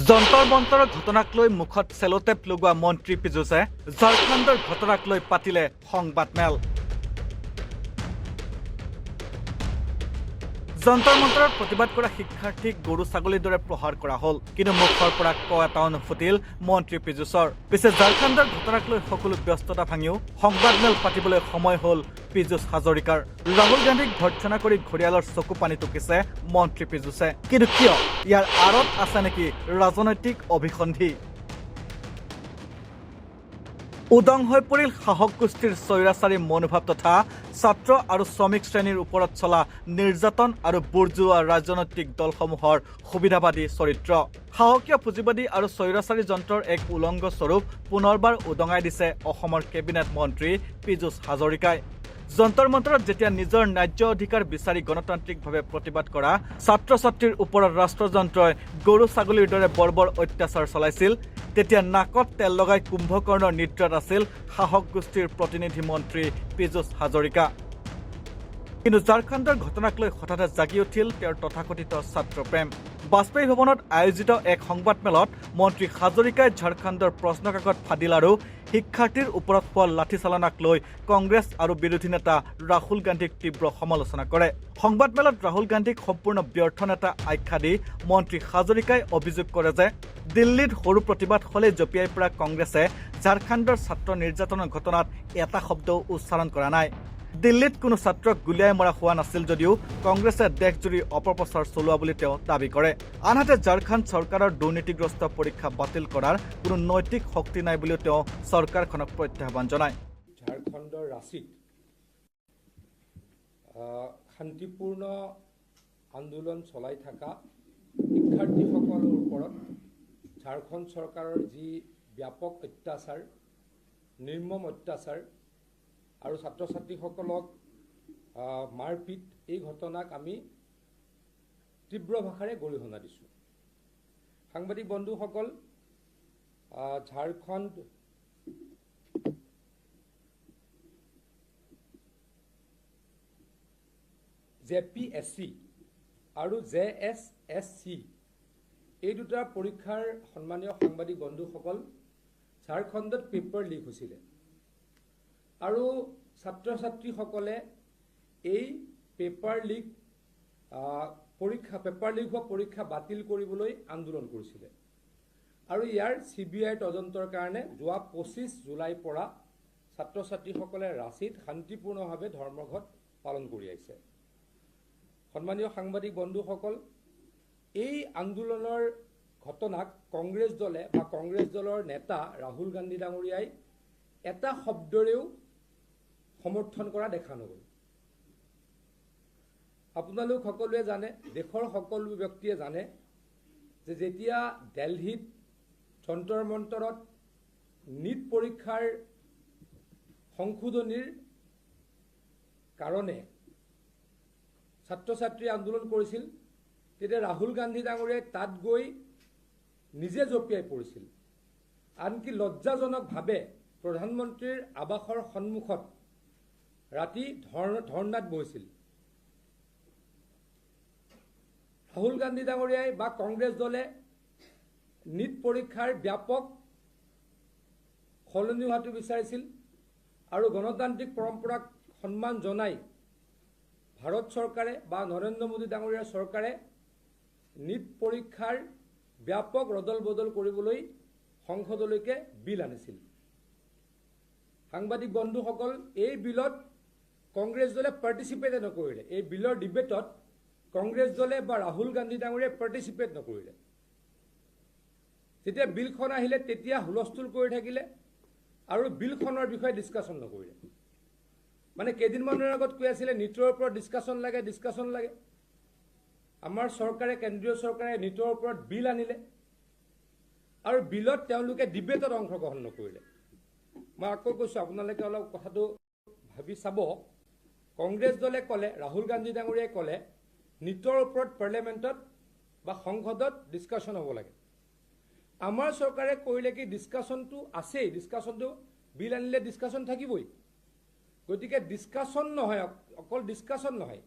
যন্তৰ মন্তৰৰ ঘটনাক লৈ মুখত চেলোটেপ লগোৱা মন্ত্ৰী পীযুষে ঝাৰখণ্ডৰ ঘটনাক লৈ পাতিলে সংবাদমেল। যন্তৰ মন্তৰত প্ৰতিবাদ কৰা শিক্ষাৰ্থীক গৰু ছাগলীৰ দৰে প্ৰহাৰ কৰা হ'ল, কিন্তু মুখৰ পৰা এটাও নুফুটিল মন্ত্ৰী পীযুষৰ। পিছে ঝাৰখণ্ডৰ ঘটনাক লৈ সকলো ব্যস্ততা ভাঙিও সংবাদমেল পাতিবলৈ সময় হ'ল পীযুষ হাজৰিকাৰ। ৰাহুল গান্ধীক ভৰ্ৎসনা কৰি ঘৰিয়ালৰ চকু পানী টুকিছে মন্ত্ৰী পীযুষে। কিন্তু কিয়? ইয়াৰ আঁৰত আছে নেকি ৰাজনৈতিক অভিসন্ধি? উদং হৈ পৰিল শাসক গোষ্ঠীৰ স্বৈৰাচাৰী মনোভাৱ তথা ছাত্ৰ আৰু শ্ৰমিক শ্ৰেণীৰ ওপৰত চলা নিৰ্যাতন আৰু বুৰ্জোৱা ৰাজনৈতিক দলসমূহৰ সুবিধাবাদী চৰিত্ৰ। সাহসীয় পুঁজিবাদী আৰু স্বৈৰাচাৰী যন্ত্ৰৰ এক উলংগ স্বৰূপ পুনৰবাৰ উদঙাই দিছে অসমৰ কেবিনেট মন্ত্ৰী পীযুষ হাজৰিকাই। যন্তৰ মন্তৰত যেতিয়া নিজৰ ন্যায্য অধিকাৰ বিচাৰি গণতান্ত্ৰিকভাৱে প্ৰতিবাদ কৰা ছাত্ৰ ছাত্ৰীৰ ওপৰত ৰাষ্ট্ৰযন্ত্ৰই গৰু ছাগলীৰ দৰে বৰ্বৰ অত্যাচাৰ চলাইছিল, তেতিয়া নাকত তেল লগাই কুম্ভকৰ্ণৰ নিদ্ৰাত আছিল শাসক গোষ্ঠীৰ প্ৰতিনিধি মন্ত্ৰী পীযুষ হাজৰিকা। কিন্তু ঝাৰখণ্ডৰ ঘটনাক লৈ হঠাতে জাগি উঠিল তেওঁৰ তথাকথিত ছাত্ৰপ্ৰেম। বাজপেয়ী ভৱনত আয়োজিত এক সংবাদমেলত মন্ত্ৰী হাজৰিকাই ঝাৰখণ্ডৰ প্ৰশ্নকাকত ফাদিল আৰু শিক্ষাৰ্থীৰ ওপৰত হোৱা লাঠিচালনাক লৈ কংগ্ৰেছ আৰু বিৰোধী নেতা ৰাহুল গান্ধীক তীব্ৰ সমালোচনা কৰে। সংবাদমেলত ৰাহুল গান্ধীক সম্পূৰ্ণ ব্যৰ্থ নেতা আখ্যা দি মন্ত্ৰী হাজৰিকাই অভিযোগ কৰে যে দিল্লীত সৰু প্ৰতিবাদ হ'লেই জঁপিয়াই পৰা কংগ্ৰেছে ঝাৰখণ্ডৰ ছাত্ৰ নিৰ্যাতনৰ ঘটনাত এটা শব্দও উচ্চাৰণ কৰা নাই। দিল্লীত কোনো ছাত্ৰক গুলীয়াই মৰা হোৱা নাছিল যদিও কংগ্ৰেছে দেশজুৰি অপপ্ৰচাৰ চলোৱা বুলি তেওঁ দাবী কৰে। আনহাতে ঝাৰখণ্ড চৰকাৰৰ দুৰ্নীতিগ্ৰস্ত পৰীক্ষা বাতিল কৰাৰ কোনো নৈতিক শক্তি নাই বুলিও তেওঁ চৰকাৰখনক প্ৰত্যাহ্বান জনায়। ঝাৰখণ্ডৰ ৰাঁচীত শান্তিপূৰ্ণ আন্দোলন চলাই থকা শিক্ষাৰ্থীসকলৰ ওপৰত ঝাৰখণ্ড চৰকাৰৰ যি ব্যাপক অত্যাচাৰ, নিৰ্মম অত্যাচাৰ আৰু ছাত্ৰ ছাত্ৰীসকলক মাৰপিট, এই ঘটনাক আমি তীব্ৰ ভাষাৰে গৰিহণা দিছোঁ। সাংবাদিক বন্ধুসকল, ঝাৰখণ্ড JPSC আৰু JSSC এই দুটা পৰীক্ষাৰ সন্মানীয় সাংবাদিক বন্ধুসকল, ঝাৰখণ্ডত পেপাৰ লিক হৈছিলে আৰু ছাত্ৰ ছাত্ৰীসকলে এই পেপাৰ লিক হোৱা পৰীক্ষা বাতিল কৰিবলৈ আন্দোলন কৰিছিলে আৰু ইয়াৰ CBI তদন্তৰ কাৰণে যোৱা 25 জুলাইৰ পৰা ছাত্ৰ ছাত্ৰীসকলে ৰাঁচীত শান্তিপূৰ্ণভাৱে ধৰ্মঘট পালন কৰি আহিছে। সন্মানীয় সাংবাদিক বন্ধুসকল, এই আন্দোলনৰ ঘটনাক কংগ্ৰেছ দলে বা কংগ্ৰেছ দলৰ নেতা ৰাহুল গান্ধী ডাঙৰীয়াই এটা শব্দৰেও সমৰ্থন কৰা দেখা নগ'ল। আপোনালোক সকলোৱে জানে, দেশৰ সকলো ব্যক্তিয়ে জানে যে যেতিয়া দিল্লীত যন্তৰ মন্তৰত নীট পৰীক্ষাৰ সংশোধনীৰ কাৰণে ছাত্ৰ ছাত্ৰী আন্দোলন কৰিছিল, তেতিয়া ৰাহুল গান্ধী ডাঙৰীয়াই তাত গৈ নিজে জঁপিয়াই পৰিছিল। আনকি লজ্জাজনকভাৱে প্ৰধানমন্ত্ৰীৰ আৱাসৰ সন্মুখত ৰাতি ধৰ্ণাত বহিছিল। ৰাহুল গান্ধী ডাঙৰীয়াই বা কংগ্ৰেছ দলে নীট পৰীক্ষাৰ ব্যাপক সলনি হোৱাটো বিচাৰিছিল আৰু গণতান্ত্ৰিক পৰম্পৰাক সন্মান জনাই ভাৰত চৰকাৰে বা নৰেন্দ্ৰ মোদী ডাঙৰীয়াৰ চৰকাৰে নীট পৰীক্ষাৰ ব্যাপক ৰদল বদল কৰিবলৈ সংসদলৈকে বিল আনিছিল। সাংবাদিক বন্ধুসকল, এই বিলত কংগ্ৰেছ দলে পাৰ্টিচিপেট নকৰিলে। এই বিলৰ ডিবেটত কংগ্ৰেছ দলে বা ৰাহুল গান্ধী ডাঙৰীয়াই পাৰ্টিচিপেট নকৰিলে। যেতিয়া বিলখন আহিলে তেতিয়া হুলস্থুল কৰি থাকিলে আৰু বিলখনৰ বিষয়ে ডিছকাশ্যন নকৰিলে। মানে কেইদিনমানৰ আগত কৈ আছিলে নীটৰ ওপৰত ডিছকাশ্যন লাগে। আমাৰ চৰকাৰে, কেন্দ্ৰীয় চৰকাৰে নীটৰ ওপৰত বিল আনিলে আৰু বিলত তেওঁলোকে ডিবেটত অংশগ্ৰহণ নকৰিলে। মই আকৌ কৈছোঁ, আপোনালোকে অলপ কথাটো ভাবি চাব। কংগ্ৰেছ দলে ক'লে, ৰাহুল গান্ধী ডাঙৰীয়াই ক'লে নীটৰ ওপৰত পাৰ্লিয়ামেণ্টত বা সংসদত ডিছকাশ্যন হ'ব লাগে। আমাৰ চৰকাৰে কৰিলে কি, ডিছকাশ্যনটো আছেই, ডিছকাশ্যনটো বিল আনিলে ডিছকাশ্যন থাকিবই। গতিকে ডিছকাশ্যন নহয়, অকল ডিছকাশ্যন নহয়,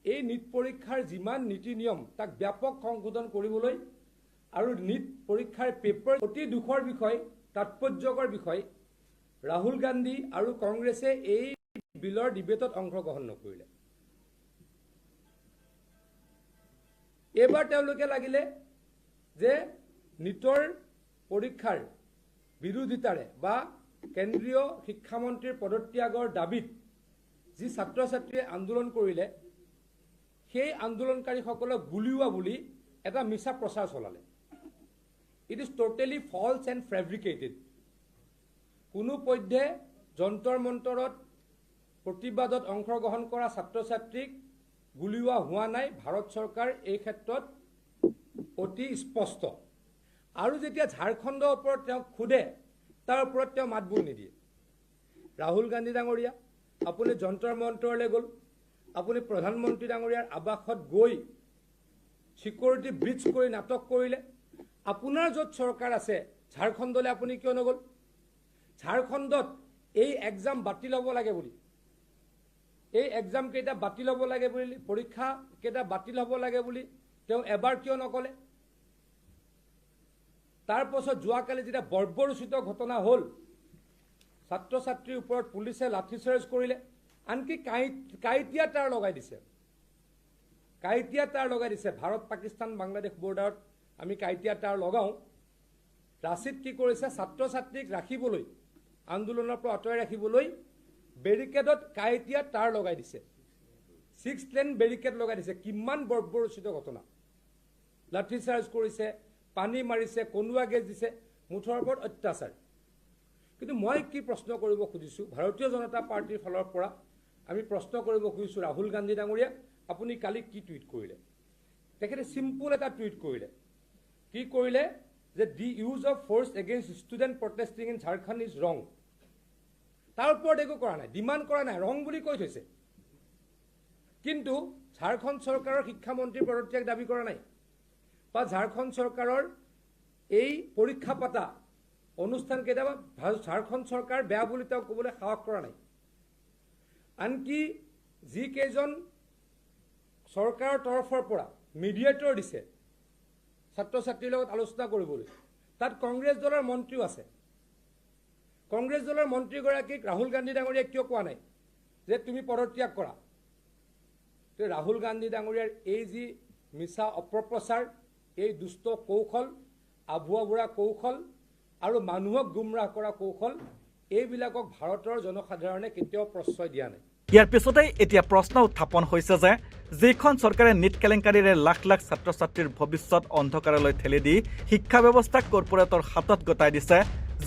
এই নীট পৰীক্ষাৰ যিমান নীতি নিয়ম তাক ব্যাপক সংশোধন কৰিবলৈ আৰু নিট পৰীক্ষাৰ পেপাৰ অতি দুখৰ বিষয়, তাৎপৰ্যকৰ বিষয়, ৰাহুল গান্ধী আৰু কংগ্ৰেছে এই বিলৰ ডিবেটত অংশগ্ৰহণ নকৰিলে। এইবাৰ তেওঁলোকে লাগিলে যে নিটৰ পৰীক্ষাৰ বিৰোধিতাৰে বা কেন্দ্ৰীয় শিক্ষামন্ত্ৰীৰ পদত্যাগৰ দাবীত যি ছাত্ৰ ছাত্ৰীয়ে আন্দোলন কৰিলে, সেই আন্দোলনকাৰীসকলক গুলিওৱা বুলি এটা মিছা প্ৰচাৰ চলালে। It is totally false and fabricated. কোনো পধ্যে যন্তৰ মন্তৰত প্ৰতিবাদত অংশগ্ৰহণ কৰা ছাত্ৰ ছাত্ৰীক গুলিওৱা হোৱা নাই। ভাৰত চৰকাৰ এই ক্ষেত্ৰত অতি স্পষ্ট। আৰু যেতিয়া ঝাৰখণ্ডৰ ওপৰত তেওঁক সোধে, তাৰ ওপৰত তেওঁ মাতবোল নিদিয়ে। ৰাহুল গান্ধী ডাঙৰীয়া, আপুনি যন্তৰ মন্তৰলৈ গ'ল, আপুনি প্ৰধানমন্ত্ৰী ডাঙৰীয়াৰ আৱাসত গৈ চিকিউৰিটি ব্ৰিজ কৰি নাটক কৰিলে। আপোনাৰ য'ত চৰকাৰ আছে ঝাৰখণ্ডলৈ আপুনি কিয় নগ'ল? ঝাৰখণ্ডত এই এক্সাম বাতিল হ'ব লাগে বুলি, এই এক্সাম কেইটা বাতিল হ'ব লাগে বুলি, পৰীক্ষা কেইটা বাতিল হ'ব লাগে বুলি তেওঁ এবাৰ কিয় নক'লে? তাৰ পাছত যোৱাকালি যেতিয়া বৰ্বৰোচিত ঘটনা হ'ল, ছাত্ৰ ছাত্ৰীৰ ওপৰত পুলিচে লাঠিচাৰ্জ কৰিলে, আনকি কাঁইটীয়া তাঁৰ লগাই দিছে। কাঁইটীয়া তাঁৰ লগাই দিছে। ভাৰত পাকিস্তান বাংলাদেশ বৰ্ডাৰত আমি কাঁইটীয়া তাঁৰ লগাওঁ। ৰাঁচীত কি কৰিছে? ছাত্ৰ ছাত্ৰীক ৰাখিবলৈ, আন্দোলনৰ পৰা আঁতৰাই ৰাখিবলৈ বেৰিকেডত কাঁইটীয়া তাঁৰ লগাই দিছে। 6 লেন বেৰিকেড লগাই দিছে। কিমান বৰ্বৰোচিত ঘটনা! লাঠিচাৰ্জ কৰিছে, পানী মাৰিছে, কন্দুৱা গেছ দিছে, মুঠৰ ওপৰত অত্যাচাৰ। কিন্তু মই কি প্ৰশ্ন কৰিব খুজিছোঁ, ভাৰতীয় জনতা পাৰ্টীৰ ফালৰ পৰা আমি প্ৰশ্ন কৰিব খুজিছোঁ, ৰাহুল গান্ধী ডাঙৰীয়া, আপুনি কালি কি টুইট কৰিলে? তেখেতে চিম্পুল এটা টুইট কৰিলে। কি কৰিলে? যে the use of force against student protesting in Jharkhand is wrong. তাৰ ওপৰত একো কৰা নাই, ডিমাণ্ড কৰা নাই, ৰং বুলি কৈ থৈছে। কিন্তু ঝাৰখণ্ড চৰকাৰৰ শিক্ষামন্ত্ৰীৰ পদত্যাগ দাবী কৰা নাই, বা ঝাৰখণ্ড চৰকাৰৰ এই পৰীক্ষা পাতা অনুষ্ঠান কেতিয়াবা ঝাৰখণ্ড চৰকাৰ বেয়া বুলি তেওঁ ক'বলৈ সাহস কৰা নাই। আনকি যিকেইজন চৰকাৰৰ তৰফৰ পৰা মিডিয়েটৰ দিছে ছাত্ৰ ছাত্ৰীৰ লগত আলোচনা কৰিবলৈ, তাত কংগ্ৰেছ দলৰ মন্ত্ৰীও আছে। কংগ্ৰেছ দলৰ মন্ত্ৰীগৰাকীক ৰাহুল গান্ধী ডাঙৰীয়াই কিয় কোৱা নাই যে তুমি পদত্যাগ কৰা? ৰাহুল গান্ধী ডাঙৰীয়াৰ এই যি মিছা অপপ্ৰচাৰ, এই দুষ্ট কৌশল, আভুৱা বুঢ়া কৌশল আৰু মানুহক গুমৰাহ কৰা কৌশল, এইবিলাকক ভাৰতৰ জনসাধাৰণে কেতিয়াও প্ৰশ্ৰয় দিয়া নাই। ইয়াৰ পিছতেই এতিয়া প্ৰশ্ন উত্থাপন হৈছে যে যিখন চৰকাৰে নিট কেলেংকাৰীৰে লাখ লাখ ছাত্ৰ ছাত্ৰীৰ ভৱিষ্যত অন্ধকাৰলৈ ঠেলি দি শিক্ষা ব্যৱস্থাক কৰ্পোৰেটৰ হাতত গতাই দিছে,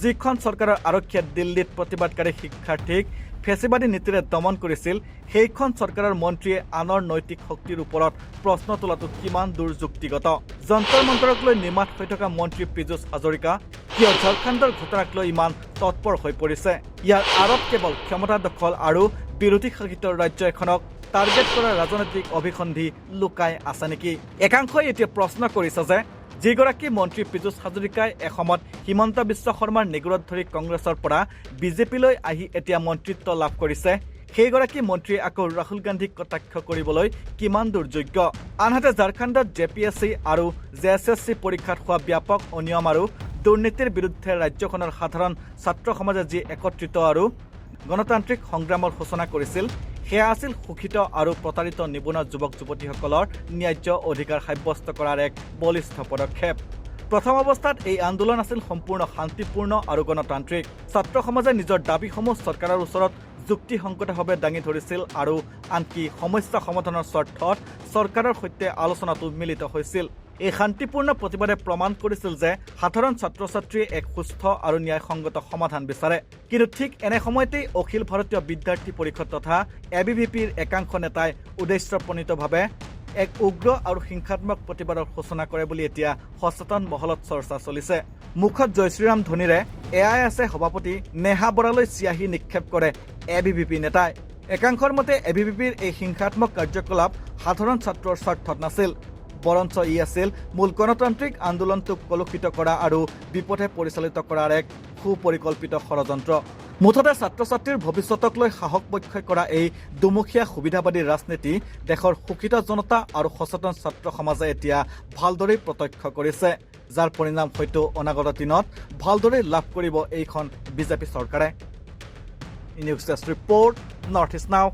যিখন চৰকাৰৰ আৰক্ষীয়ে দিল্লীত প্ৰতিবাদকাৰী শিক্ষাৰ্থীক ফেচিবাদী নীতিৰে দমন কৰিছিল, সেইখন চৰকাৰৰ মন্ত্ৰীয়ে আনৰ নৈতিক শক্তিৰ ওপৰত প্ৰশ্ন তোলাটো কিমান দূৰ যুক্তিগত? যন্তৰ মন্তৰক লৈ নিমাত হৈ থকা মন্ত্ৰী পীযুষ হাজৰিকা কিয় ঝাৰখণ্ডৰ ঘটনাক লৈ ইমান তৎপৰ হৈ পৰিছে? ইয়াৰ আঁৰত কেৱল ক্ষমতা দখল আৰু বিৰোধী শাসিত ৰাজ্য এখনক টাৰ্গেট কৰা ৰাজনৈতিক অভিসন্ধি লুকাই আছে নেকি? একাংশই এতিয়া প্ৰশ্ন কৰিছে যে যিগৰাকী মন্ত্ৰী পীযুষ হাজৰিকাই এসময়ত হিমন্ত বিশ্ব শৰ্মাৰ নেগুৰত ধৰি কংগ্ৰেছৰ পৰা বিজেপিলৈ আহি এতিয়া মন্ত্ৰিত্ব লাভ কৰিছে, সেইগৰাকী মন্ত্ৰীয়ে আকৌ ৰাহুল গান্ধীক কটাক্ষ কৰিবলৈ কিমান দূৰ যোগ্য? আনহাতে ঝাৰখণ্ডত JPSC আৰু JSSC পৰীক্ষাত হোৱা ব্যাপক অনিয়ম আৰু দুৰ্নীতিৰ বিৰুদ্ধে ৰাজ্যখনৰ সাধাৰণ ছাত্ৰ সমাজে যি একত্ৰিত আৰু গণতান্ত্ৰিক সংগ্ৰামৰ সূচনা কৰিছিল, সেয়া আছিল শোষিত আৰু প্ৰতাৰিত নিবনুৱা যুৱক যুৱতীসকলৰ ন্যায্য অধিকাৰ সাব্যস্ত কৰাৰ এক বলিষ্ঠ পদক্ষেপ। প্ৰথম অৱস্থাত এই আন্দোলন আছিল সম্পূৰ্ণ শান্তিপূৰ্ণ আৰু গণতান্ত্ৰিক। ছাত্ৰ সমাজে নিজৰ দাবীসমূহ চৰকাৰৰ ওচৰত যুক্তিসংগতভাৱে দাঙি ধৰিছিল আৰু আনকি সমস্যা সমাধানৰ স্বাৰ্থত চৰকাৰৰ সৈতে আলোচনাতো মিলিত হৈছিল। এই শান্তিপূৰ্ণ প্ৰতিবাদে প্ৰমাণ কৰিছিল যে সাধাৰণ ছাত্ৰ ছাত্ৰীয়ে এক সুস্থ আৰু ন্যায়সংগত সমাধান বিচাৰে। কিন্তু ঠিক এনে সময়তেই অখিল ভাৰতীয় বিদ্যাৰ্থী পৰিষদ তথা ABVPৰ একাংশ নেতাই উদ্দেশ্যপ্ৰণীতভাৱে এক উগ্ৰ আৰু হিংসাত্মক প্ৰতিবাদৰ সূচনা কৰে বুলি এতিয়া সচেতন মহলত চৰ্চা চলিছে। মুখত জয় শ্ৰীৰাম ধ্বনিৰে AIS সভাপতি নেহা বৰালৈ চিয়াহী নিক্ষেপ কৰে ABVP নেতাই। একাংশৰ মতে ABVPৰ এই হিংসাত্মক কাৰ্যকলাপ সাধাৰণ ছাত্ৰৰ স্বাৰ্থত নাছিল, বৰঞ্চ ই আছিল মূল গণতান্ত্ৰিক আন্দোলনটোক কলুষিত কৰা আৰু বিপথে পৰিচালিত কৰাৰ এক সুপৰিকল্পিত ষড়যন্ত্ৰ। মুঠতে ছাত্ৰ ছাত্ৰীৰ ভৱিষ্যতক লৈ সাহস বক্ষয় কৰা এই দুমুখীয়া সুবিধাবাদী ৰাজনীতি দেশৰ শিক্ষিত জনতা আৰু সচেতন ছাত্ৰ সমাজে এতিয়া ভালদৰে প্ৰত্যক্ষ কৰিছে, যাৰ পৰিণাম হয়তো অনাগত দিনত ভালদৰে লাভ কৰিব এইখন বিজেপি চৰকাৰে। News desk report, north east নাও।